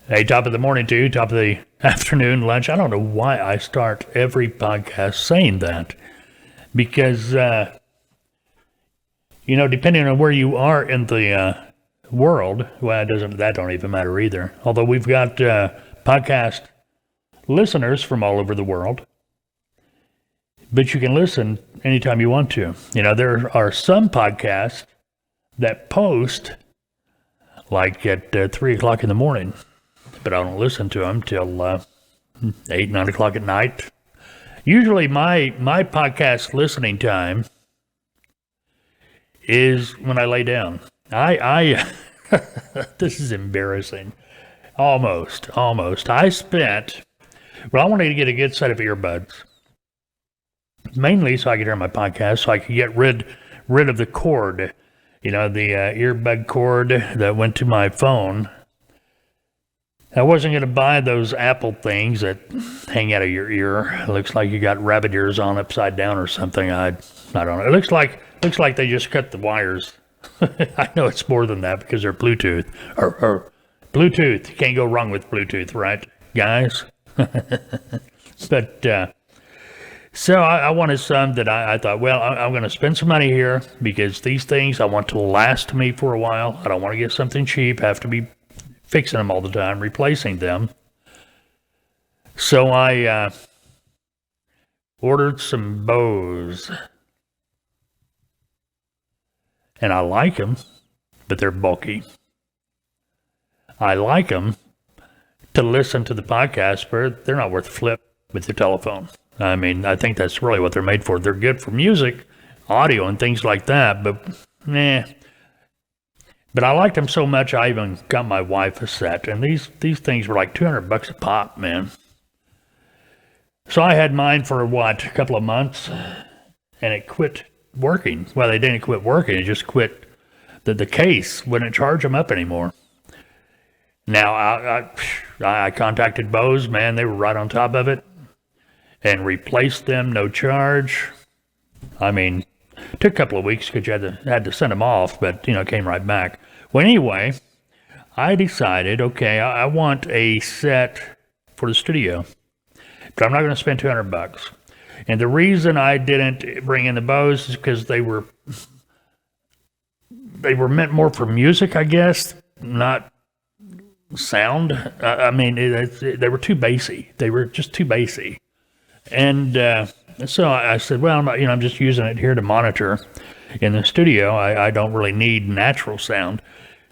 Hey, top of the morning to you, top of the afternoon, lunch. I don't know why I start every podcast saying that. Because, depending on where you are in the world, well, that don't even matter either. Although we've got podcast listeners from all over the world. But you can listen anytime you want to. There are some podcasts that post like at 3 o'clock in the morning. But I don't listen to them till 8, 9 o'clock at night. Usually my podcast listening time is when I lay down. I this is embarrassing. Almost. I wanted to get a good set of earbuds. Mainly so I could hear my podcast, so I could get rid of the cord. The earbud cord that went to my phone. I wasn't going to buy those Apple things that hang out of your ear. It looks like you got rabbit ears on upside down or something. I don't know. It looks like they just cut the wires. I know it's more than that because they're Bluetooth. Or Bluetooth. You can't go wrong with Bluetooth, right, guys? But so I wanted some that I thought, well, I'm going to spend some money here because these things I want to last me for a while. I don't want to get something cheap, have to be fixing them all the time, replacing them. So I ordered some Bose. And I like them, but they're bulky. I like them to listen to the podcast, but they're not worth a flip with your telephone. I mean, I think that's really what they're made for. They're good for music, audio, and things like that, but But I liked them so much, I even got my wife a set. And these things were like $200 a pop, man. So I had mine for, a couple of months. And it quit working. Well, they didn't quit working. It just quit. The case wouldn't charge them up anymore. Now, I contacted Bose, man. They were right on top of it. And replaced them, no charge. I mean, took a couple of weeks because you had to send them off, but, came right back. Well, anyway, I decided, okay, I want a set for the studio, but I'm not going to spend $200. And the reason I didn't bring in the Bose is because they were meant more for music, I guess, not sound. I mean, they were too bassy. They were just too bassy. And so I said, well, I'm just using it here to monitor in the studio. I don't really need natural sound.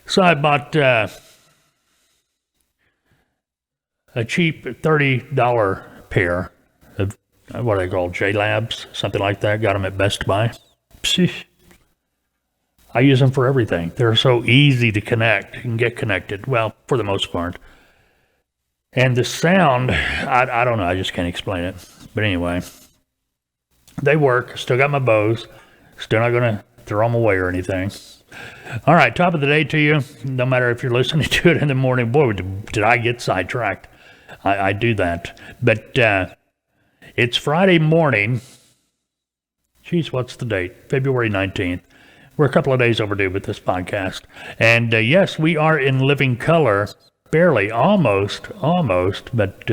So I bought a cheap $30 pair of, what are they called, J-Labs, something like that. Got them at Best Buy. Psh. I use them for everything. They're so easy to connect. You can get connected, well, for the most part. And the sound, I don't know, I just can't explain it. But anyway, they work. Still got my Bose. Still not going to throw them away or anything. All right, top of the day to you. No matter if you're listening to it in the morning. Boy, did I get sidetracked. I do that. But it's Friday morning. Geez, what's the date? February 19th. We're a couple of days overdue with this podcast. And yes, we are in living color. Barely, almost. But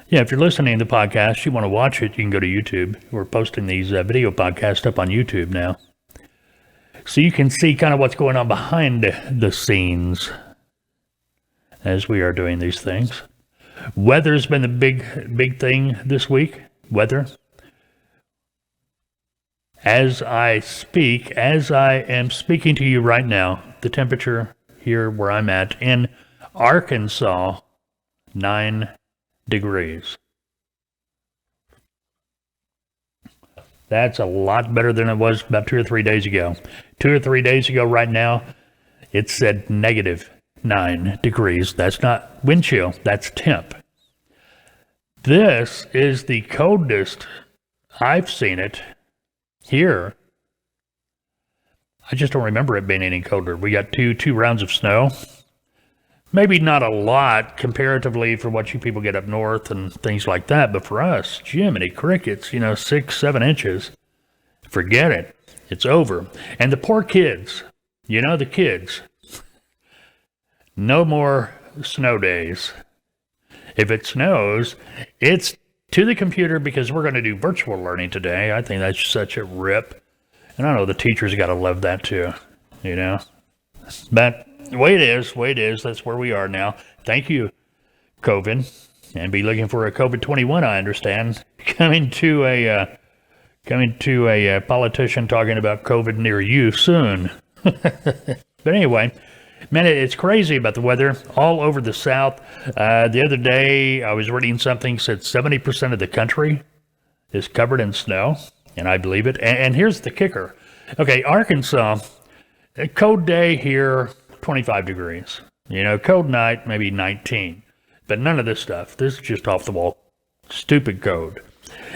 if you're listening to the podcast, you want to watch it, you can go to YouTube. We're posting these video podcasts up on YouTube now. So you can see kind of what's going on behind the scenes as we are doing these things. Weather's been the big thing this week. Weather. As I am speaking to you right now, the temperature here where I'm at in Arkansas, 9 degrees. That's a lot better than it was about 2 or 3 days ago. 2 or 3 days ago right now, it said -9 degrees. That's not wind chill, that's temp. This is the coldest I've seen it here. I just don't remember it being any colder. We got two rounds of snow. Maybe not a lot comparatively for what you people get up north and things like that, but for us, Jiminy Crickets, 6-7 inches. Forget it. It's over. And the poor kids, the kids. No more snow days. If it snows, it's to the computer because we're going to do virtual learning today. I think that's such a rip. And I know the teachers got to love that too, you know. But the way it is, that's where we are now. Thank you, COVID. And be looking for a COVID-21, I understand. Coming to a politician talking about COVID near you soon. But anyway, man, it's crazy about the weather all over the South. The other day, I was reading something said 70% of the country is covered in snow, and I believe it. And here's the kicker. Okay, Arkansas, a cold day here, 25 degrees. You know, cold night, maybe 19. But none of this stuff. This is just off the wall, stupid code.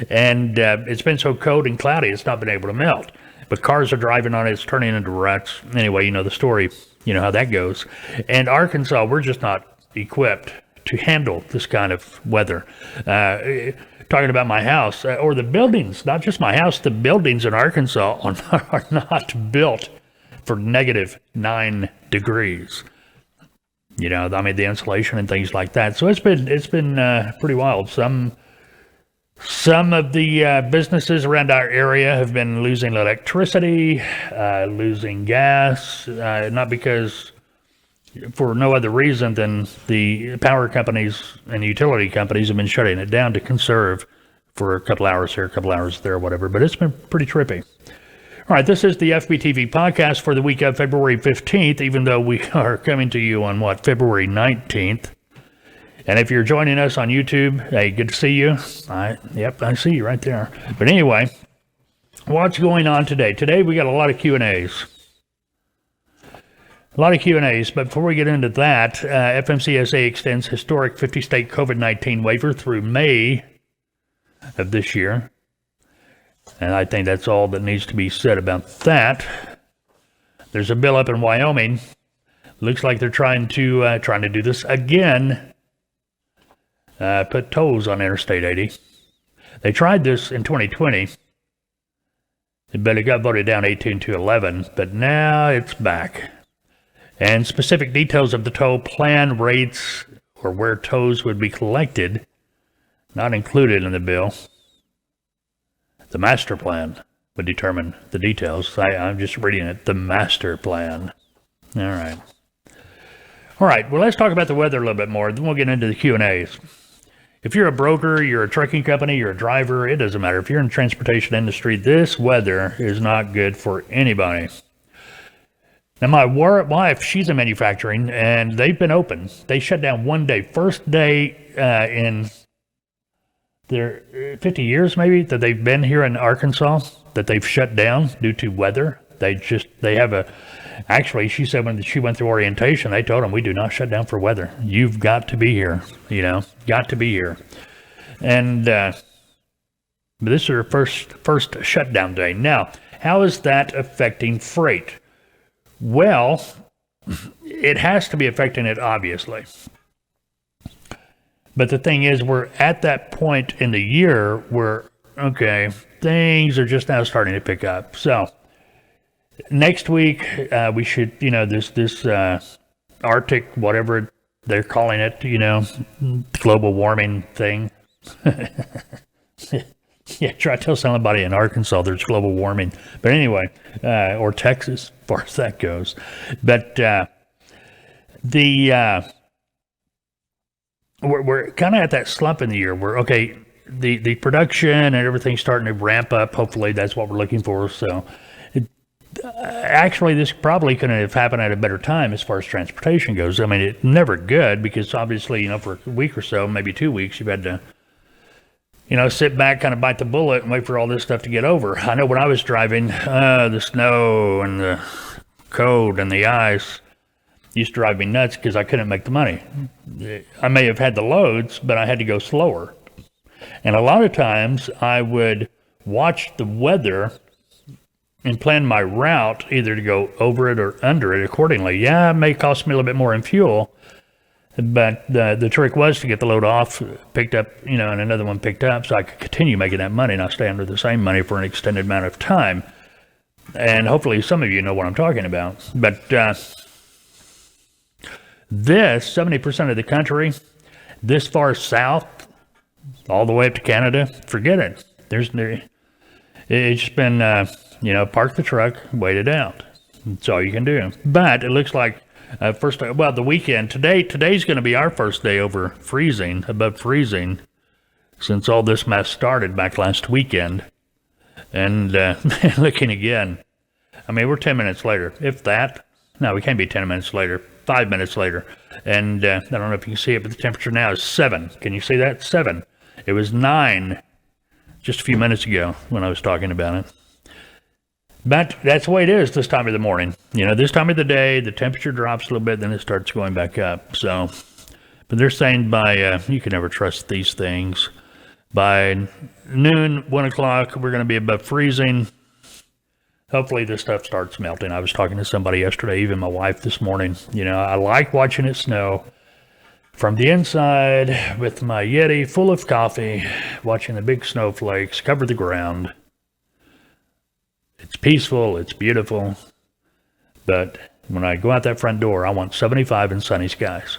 And it's been so cold and cloudy, it's not been able to melt. But cars are driving on it, it's turning into ruts. Anyway, you know the story, you know how that goes. And Arkansas, we're just not equipped to handle this kind of weather. Talking about my house, or the buildings, not just my house, the buildings in Arkansas are not built for -9 degrees. You know, I mean, the insulation and things like that. So it's been pretty wild. Some of the businesses around our area have been losing electricity, losing gas, not because for no other reason than the power companies and utility companies have been shutting it down to conserve for a couple hours here, a couple hours there, whatever. But it's been pretty trippy. All right, this is the FBTV podcast for the week of February 15th, even though we are coming to you on, February 19th. And if you're joining us on YouTube, hey, good to see you. Yep, I see you right there. But anyway, what's going on today? Today we got a lot of Q&As. But before we get into that, FMCSA extends historic 50-state COVID-19 waiver through May of this year. And I think that's all that needs to be said about that. There's a bill up in Wyoming. Looks like they're trying to do this again. Put tolls on Interstate 80. They tried this in 2020, but it got voted down 18-11. But now it's back. And specific details of the toll plan, rates, or where tolls would be collected, not included in the bill. The master plan would determine the details. I'm just reading it. The master plan. All right. Well, let's talk about the weather a little bit more. Then we'll get into the Q&As. If you're a broker, you're a trucking company, you're a driver, it doesn't matter. If you're in the transportation industry, this weather is not good for anybody. Now, my wife, she's in manufacturing, and they've been open. They shut down one day. First day in their 50 years, maybe, that they've been here in Arkansas, that they've shut down due to weather. Actually, she said when she went through orientation, they told them, we do not shut down for weather. You've got to be here, got to be here. And but this is her first shutdown day. Now, how is that affecting freight? Well, it has to be affecting it, obviously. But the thing is, we're at that point in the year where, okay, things are just now starting to pick up. So next week, we should, this Arctic, whatever they're calling it, global warming thing. Yeah, try to tell somebody in Arkansas there's global warming. But anyway, or Texas, as far as that goes. But we're kind of at that slump in the year where, okay, the production and everything's starting to ramp up. Hopefully that's what we're looking for. So actually, this probably couldn't have happened at a better time as far as transportation goes. I mean, it's never good because obviously, for a week or so, maybe 2 weeks, you've had to sit back, kind of bite the bullet and wait for all this stuff to get over. I know when I was driving, the snow and the cold and the ice used to drive me nuts because I couldn't make the money. I may have had the loads, but I had to go slower. And a lot of times I would watch the weather and plan my route either to go over it or under it accordingly. Yeah, it may cost me a little bit more in fuel, but the trick was to get the load off, picked up, and another one picked up so I could continue making that money and not stay under the same money for an extended amount of time. And hopefully some of you know what I'm talking about. But This, 70% of the country, this far south, all the way up to Canada, forget it. It's just been, park the truck, wait it out. That's all you can do. But it looks like the weekend, today's going to be our first day above freezing, since all this mess started back last weekend. And looking again, I mean, we're 10 minutes later, if that. No, we can't be 10 minutes later, 5 minutes later. And I don't know if you can see it, but the temperature now is 7. Can you see that? 7. It was 9 just a few minutes ago when I was talking about it. But that's the way it is this time of the morning. This time of the day, the temperature drops a little bit, then it starts going back up. So, but they're saying you can never trust these things. By noon, 1 o'clock, we're going to be above freezing. Hopefully this stuff starts melting. I was talking to somebody yesterday, even my wife this morning. I like watching it snow from the inside with my Yeti full of coffee, watching the big snowflakes cover the ground. It's peaceful, it's beautiful, but when I go out that front door, I want 75 and sunny skies.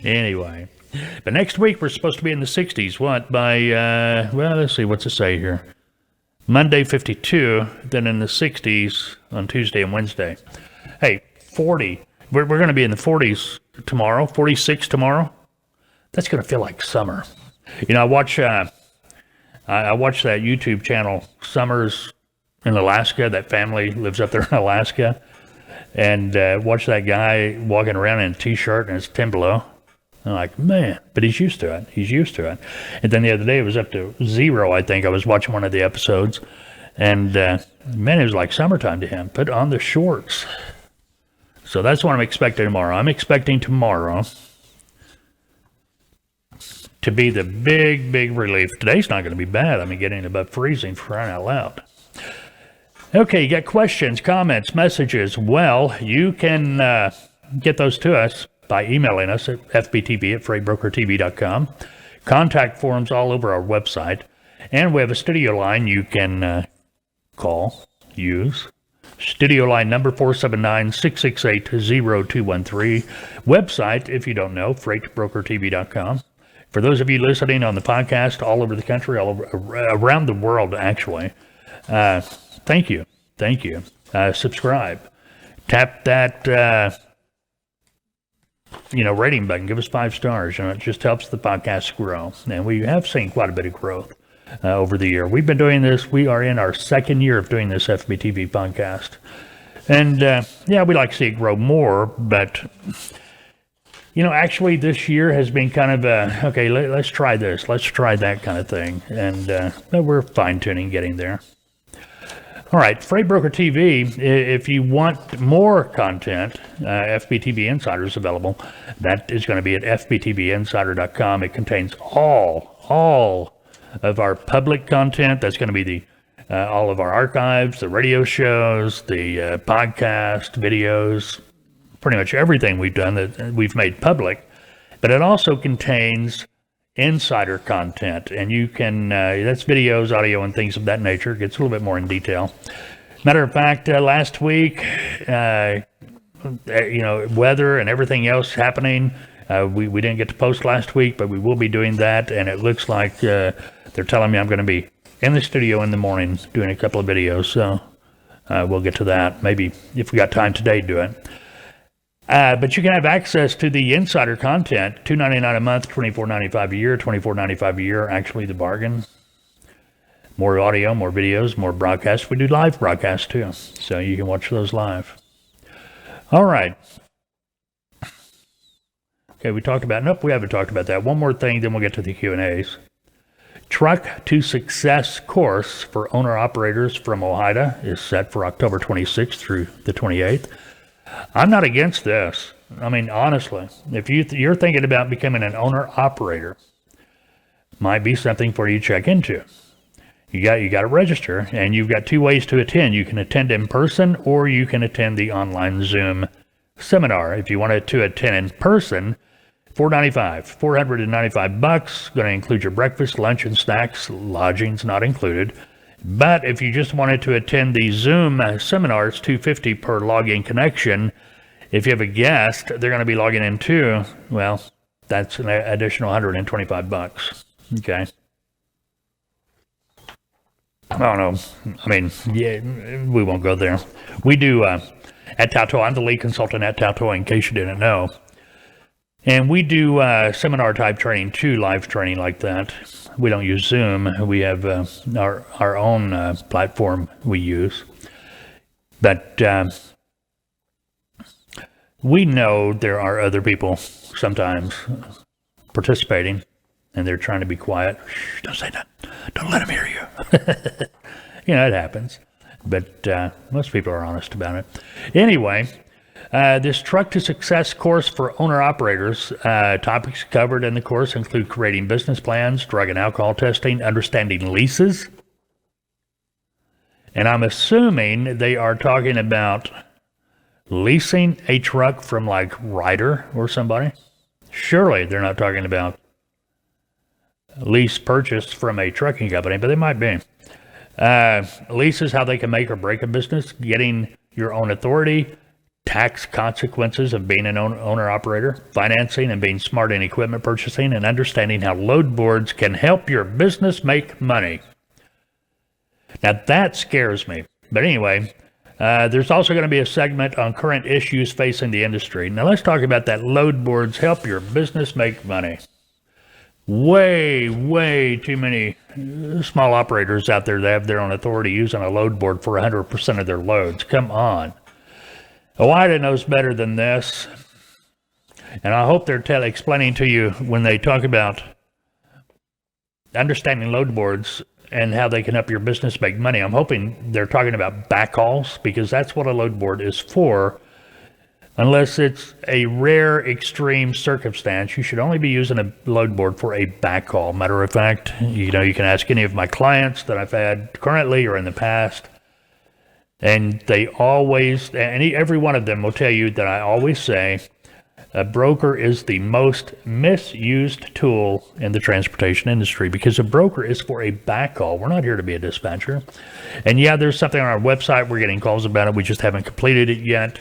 Anyway, but next week we're supposed to be in the 60s. Let's see, what's it say here? Monday 52, then in the 60s on Tuesday and Wednesday. Hey, 40. We're going to be in the 40s tomorrow, 46 tomorrow. That's going to feel like summer. I watch that YouTube channel, Summers in Alaska. That family lives up there in Alaska. And watch that guy walking around in a T-shirt and it's 10 below. I'm like, man, but he's used to it. And then the other day it was up to 0, I think. I was watching one of the episodes. And, man, it was like summertime to him. Put on the shorts. So that's what I'm expecting tomorrow. I'm expecting tomorrow to be the big, big relief. Today's not going to be bad. I mean, getting above freezing, for crying out loud. Okay, you got questions, comments, messages. Well, you can get those to us by emailing us at fbtv@freightbrokertv.com. Contact forms all over our website. And we have a studio line you can use. Studio line number 479-668-0213. Website, if you don't know, freightbrokertv.com. For those of you listening on the podcast all over the country, around the world, actually, thank you. Subscribe. Tap that rating button. Give us 5 stars. It just helps the podcast grow. And we have seen quite a bit of growth over the year. We've been doing this. We are in our 2nd year of doing this FBTV podcast. And we like to see it grow more, but actually this year has been kind of let's try this, let's try that kind of thing. And we're fine-tuning getting there. All right, Freight Broker TV, if you want more content, FBTV Insider is available. That is going to be at fbtvinsider.com. It contains all of our public content. That's going to be all of our archives, the radio shows, the podcast, videos, pretty much everything we've done that we've made public. But it also contains insider content, and you can that's videos, audio, and things of that nature. It gets a little bit more in detail. Matter of fact, last week, weather and everything else happening, we didn't get to post last week, but we will be doing that. And it looks like they're telling me I'm going to be in the studio in the morning doing a couple of videos, so we'll get to that maybe if we got time today to do it. But you can have access to the insider content, $2.99 a month, $24.95 a year, $24.95 a year, actually the bargain. More audio, more videos, more broadcasts. We do live broadcasts too, so you can watch those live. All right. Okay, we haven't talked about that. One more thing, then we'll get to the Q&As. Truck to Success course for owner-operators from OHIDA is set for October 26th through the 28th. I'm not against this. I mean, honestly, if you're thinking about becoming an owner-operator, might be something for you to check into. You got to register, and you've got 2 ways to attend. You can attend in person, or you can attend the online Zoom seminar. If you wanted to attend in person, $495. Going to include your breakfast, lunch, and snacks. Lodging's not included. But if you just wanted to attend the Zoom seminar, it's $250 per login connection. If you have a guest, they're going to be logging in too. Well, that's an additional $125. Okay. I don't know. I mean, yeah, we won't go there. We do, at Tattoo, I'm the lead consultant at Tattoo, in case you didn't know. And we do seminar type training too, live training like that. We don't use Zoom. We have our own platform we use. But we know there are other people sometimes participating, and they're trying to be quiet. Shh, don't say that. Don't let them hear you. You know, it happens. But most people are honest about it. Anyway, this Truck to Success course for owner-operators, topics covered in the course include creating business plans, drug and alcohol testing, understanding leases. And I'm assuming they are talking about leasing a truck from like Ryder or somebody. Surely they're not talking about lease purchase from a trucking company, but they might be. Leases, how they can make or break a business, getting your own authority, tax consequences of being an owner-operator, financing and being smart in equipment purchasing, and understanding how load boards can help your business make money. Now that scares me. But anyway, there's also going to be a segment on current issues facing the industry. Now let's talk about that load boards help your business make money. Way too many small operators out there that have their own authority using a load board for 100% of their loads. Come on. OIDA knows better than this. And I hope they're explaining to you when they talk about understanding load boards and how they can help your business make money. I'm hoping they're talking about backhauls, because that's what a load board is for. Unless it's a rare, extreme circumstance, you should only be using a load board for a backhaul. Matter of fact, you know, you can ask any of my clients that I've had currently or in the past, and they always, and every one of them will tell you that I always say, a broker is the most misused tool in the transportation industry, because a broker is for a backhaul. We're not here to be a dispatcher. And yeah, there's something on our website. We're getting calls about it. We just haven't completed it yet.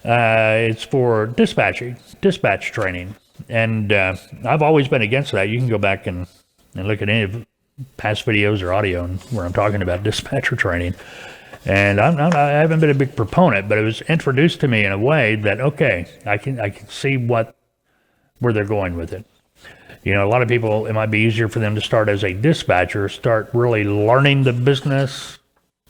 It's for dispatch training. And I've always been against that. You can go back and look at any of past videos or audio where I'm talking about dispatcher training. And I haven't been a big proponent, but it was introduced to me in a way that, okay, I can see where they're going with it. You know, a lot of people, it might be easier for them to start as a dispatcher, start really learning the business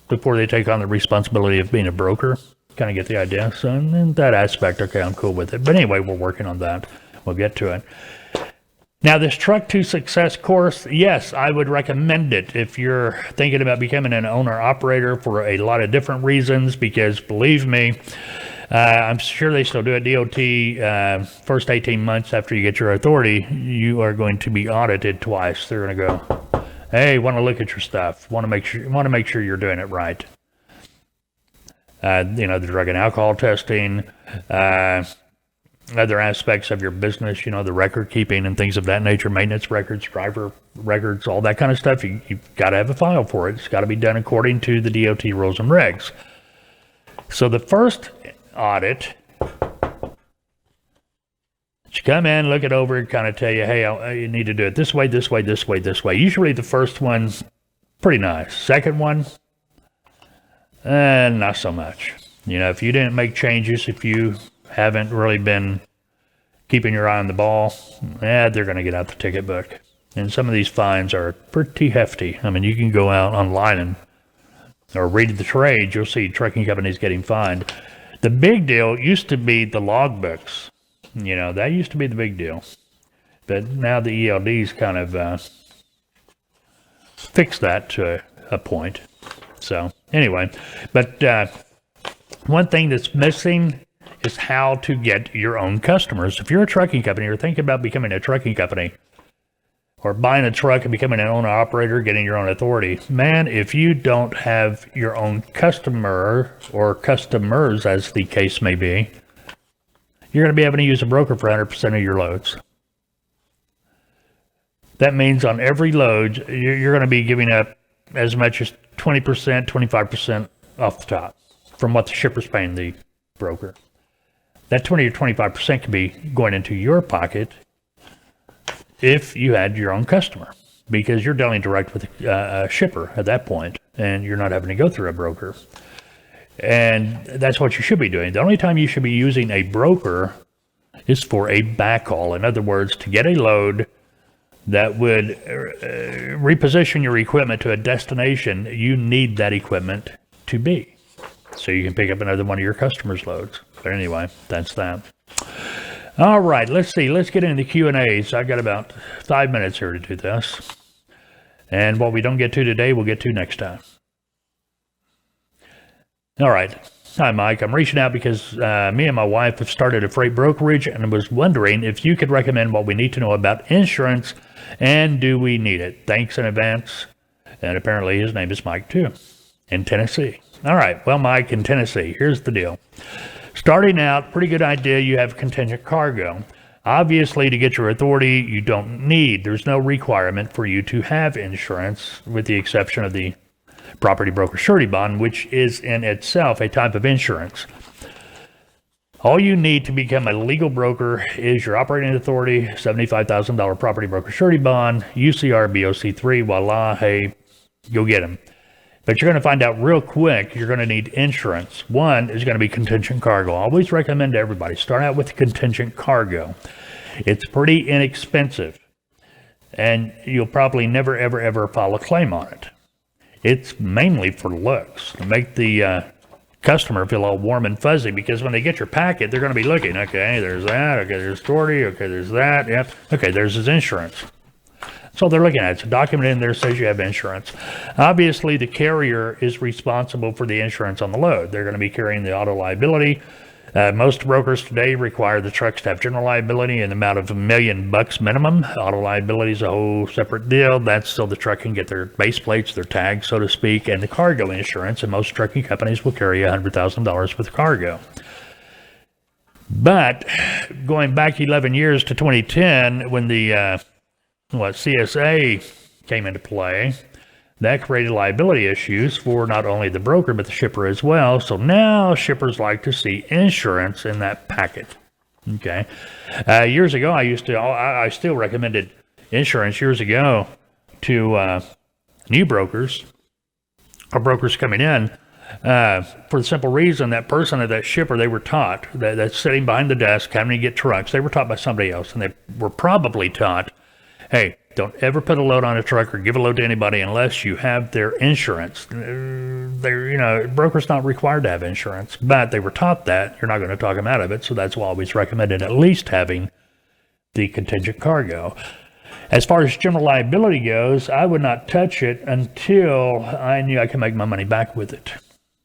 before they take on the responsibility of being a broker. Kind of get the idea. So in that aspect, okay, I'm cool with it. But anyway, we're working on that. We'll get to it. Now, this Truck to Success course, yes, I would recommend it if you're thinking about becoming an owner-operator for a lot of different reasons, because believe me, I'm sure they still do it. DOT, first 18 months after you get your authority, you are going to be audited twice. They're going to go, hey, want to look at your stuff. Want to make sure you're doing it right. You know, the drug and alcohol testing, other aspects of your business, you know, the record keeping and things of that nature, maintenance records, driver records, all that kind of stuff. You've got to have a file for it. It's got to be done according to the DOT rules and regs. So the first audit, you come in, look it over, kind of tell you, hey, you need to do it this way, this way, this way, this way. Usually the first one's pretty nice. Second one, not so much. You know, if you didn't make changes, if you haven't really been keeping your eye on the ball, they're going to get out the ticket book. And some of these fines are pretty hefty. I mean, you can go out online or read the trade, you'll see trucking companies getting fined. The big deal used to be the logbooks. You know, that used to be the big deal. But now the ELDs kind of fix that to a point. So anyway, but one thing that's missing is how to get your own customers. If you're a trucking company or thinking about becoming a trucking company or buying a truck and becoming an owner operator, getting your own authority, man, if you don't have your own customer or customers, as the case may be, you're going to be having to use a broker for 100% of your loads. That means on every load, you're going to be giving up as much as 20%, 25% off the top from what the shipper's paying the broker. That 20 or 25% could be going into your pocket if you had your own customer, because you're dealing direct with a shipper at that point, and you're not having to go through a broker. And that's what you should be doing. The only time you should be using a broker is for a backhaul. In other words, to get a load that would reposition your equipment to a destination you need that equipment to be, so you can pick up another one of your customers' loads. But anyway, that's that. All right, let's see. Let's get into the Q&As. I've got about 5 minutes here to do this. And what we don't get to today, we'll get to next time. All right. Hi, Mike. I'm reaching out because me and my wife have started a freight brokerage, and I was wondering if you could recommend what we need to know about insurance, and do we need it? Thanks in advance. And apparently his name is Mike, too, in Tennessee. All right. Well, Mike, in Tennessee, here's the deal. Starting out, pretty good idea, you have contingent cargo. Obviously, to get your authority, you don't need, there's no requirement for you to have insurance, with the exception of the property broker surety bond, which is in itself a type of insurance. All you need to become a legal broker is your operating authority, $75,000 property broker surety bond, UCR BOC3, voila, hey, go get them. But you're going to find out real quick, you're going to need insurance. One is going to be contingent cargo. I always recommend to everybody, start out with contingent cargo. It's pretty inexpensive, and you'll probably never, ever, ever file a claim on it. It's mainly for looks, to make the customer feel all warm and fuzzy, because when they get your packet, they're going to be looking, okay, there's that, okay, there's authority, okay, there's that, yep, okay, there's his insurance. So they're looking at it. It's a document in there that says you have insurance. Obviously, the carrier is responsible for the insurance on the load. They're going to be carrying the auto liability. Most brokers today require the trucks to have general liability in the amount of $1 million minimum. Auto liability is a whole separate deal. That's so the truck can get their base plates, their tags, so to speak, and the cargo insurance. And most trucking companies will carry $100,000 with cargo. But going back 11 years to 2010, when the CSA came into play, that created liability issues for not only the broker but the shipper as well. So now shippers like to see insurance in that packet. Okay. Years ago, I still recommended insurance years ago to new brokers or brokers coming in, for the simple reason that person or that shipper, they were taught that's sitting behind the desk having to get trucks. They were taught by somebody else, and they were probably taught, hey, don't ever put a load on a truck or give a load to anybody unless you have their insurance. Broker's not required to have insurance, but they were taught that. You're not going to talk them out of it, so that's why I always recommended at least having the contingent cargo. As far as general liability goes, I would not touch it until I knew I could make my money back with it.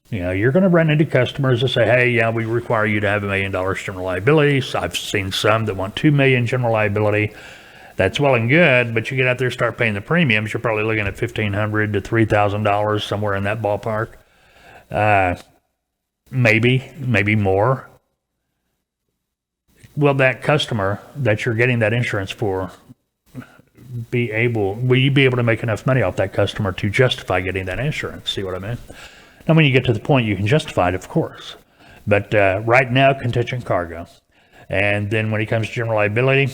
You're going to run into customers that say, hey, yeah, we require you to have $1 million general liability. So I've seen some that want $2 million general liability. That's well and good, but you get out there, start paying the premiums, you're probably looking at $1,500 to $3,000, somewhere in that ballpark. Maybe more. Will that customer that you're getting that insurance for will you be able to make enough money off that customer to justify getting that insurance? See what I mean? Now, when you get to the point you can justify it, of course. But right now, contingent cargo. And then when it comes to general liability,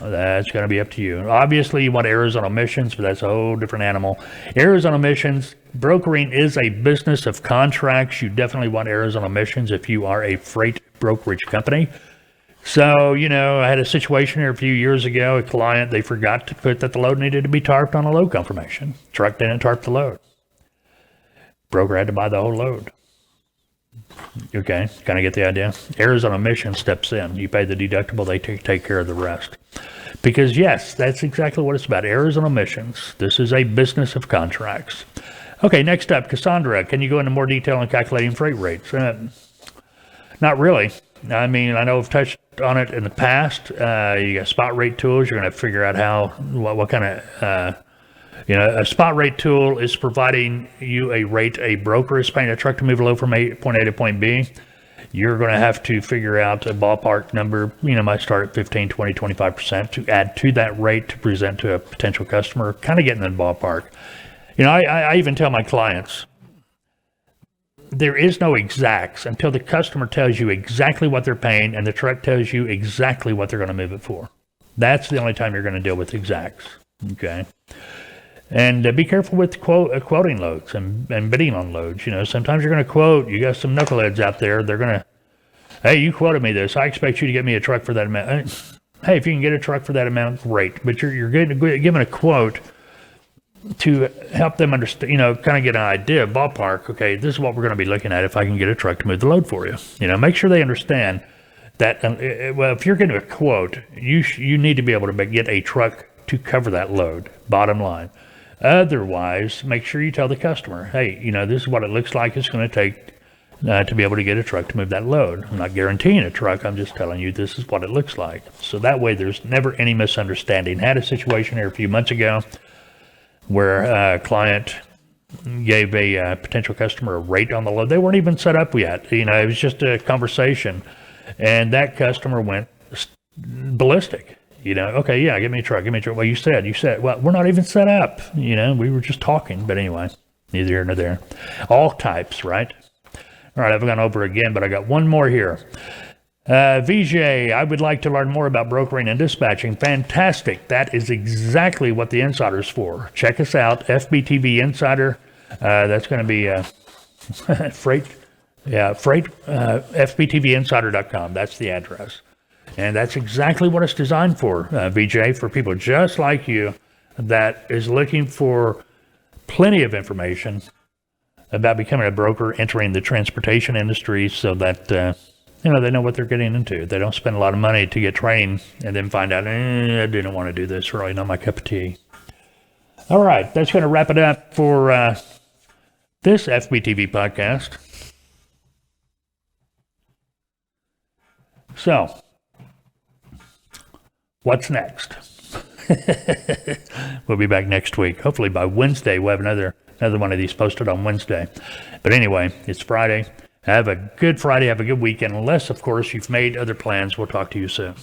that's going to be up to you. Obviously, you want errors and omissions, but that's a whole different animal. Errors and omissions, brokering is a business of contracts. You definitely want errors and omissions if you are a freight brokerage company. So, I had a situation here a few years ago, a client, they forgot to put that the load needed to be tarped on a load confirmation. Truck didn't tarp the load. Broker had to buy the whole load. Okay, kind of get the idea? Errors and omissions steps in. You pay the deductible, they take care of the rest. Because yes, that's exactly what it's about, errors and omissions. This is a business of contracts. Okay, next up, Cassandra, can you go into more detail on calculating freight rates? Not really. I mean, I know I've touched on it in the past. You got spot rate tools. You're going to figure out what kind of, a spot rate tool is providing you a rate a broker is paying a truck to move a load from point A to point B. You're going to have to figure out a ballpark number, might start at 15, 20, 25% to add to that rate to present to a potential customer, kind of getting in the ballpark. I even tell my clients, there is no exacts until the customer tells you exactly what they're paying and the truck tells you exactly what they're going to move it for. That's the only time you're going to deal with exacts. Okay. And be careful with quoting loads and bidding on loads. You know, sometimes you're going to quote, you got some knuckleheads out there, they're going to, hey, you quoted me this, I expect you to get me a truck for that amount. Hey, if you can get a truck for that amount, great. But you're given a quote to help them understand, you know, kind of get an idea, ballpark, okay, this is what we're going to be looking at if I can get a truck to move the load for you. You know, make sure they understand that, well, if you're getting a quote, you need to be able to get a truck to cover that load, bottom line. Otherwise, make sure you tell the customer, hey, you know, this is what it looks like it's going to take to be able to get a truck to move that load. I'm not guaranteeing a truck. I'm just telling you this is what it looks like. So that way there's never any misunderstanding. Had a situation here a few months ago where a client gave a potential customer a rate on the load. They weren't even set up yet. You know, it was just a conversation. And that customer went ballistic. You know, okay, yeah, give me a truck. Well, you said, well, we're not even set up. You know, we were just talking. But anyway, neither here nor there. All types, right? All right, I've gone over again, but I got one more here. VJ, I would like to learn more about brokering and dispatching. Fantastic. That is exactly what the Insider's for. Check us out, FBTV Insider. That's going to be FBTVinsider.com. That's the address. And that's exactly what it's designed for, VJ, for people just like you that is looking for plenty of information about becoming a broker, entering the transportation industry so that, you know, they know what they're getting into. They don't spend a lot of money to get trained and then find out, I didn't want to do this, really not my cup of tea. All right, that's going to wrap it up for this FBTV podcast. So, what's next? We'll be back next week. Hopefully by Wednesday, we'll have another one of these posted on Wednesday. But anyway, it's Friday. Have a good Friday. Have a good weekend. Unless, of course, you've made other plans. We'll talk to you soon.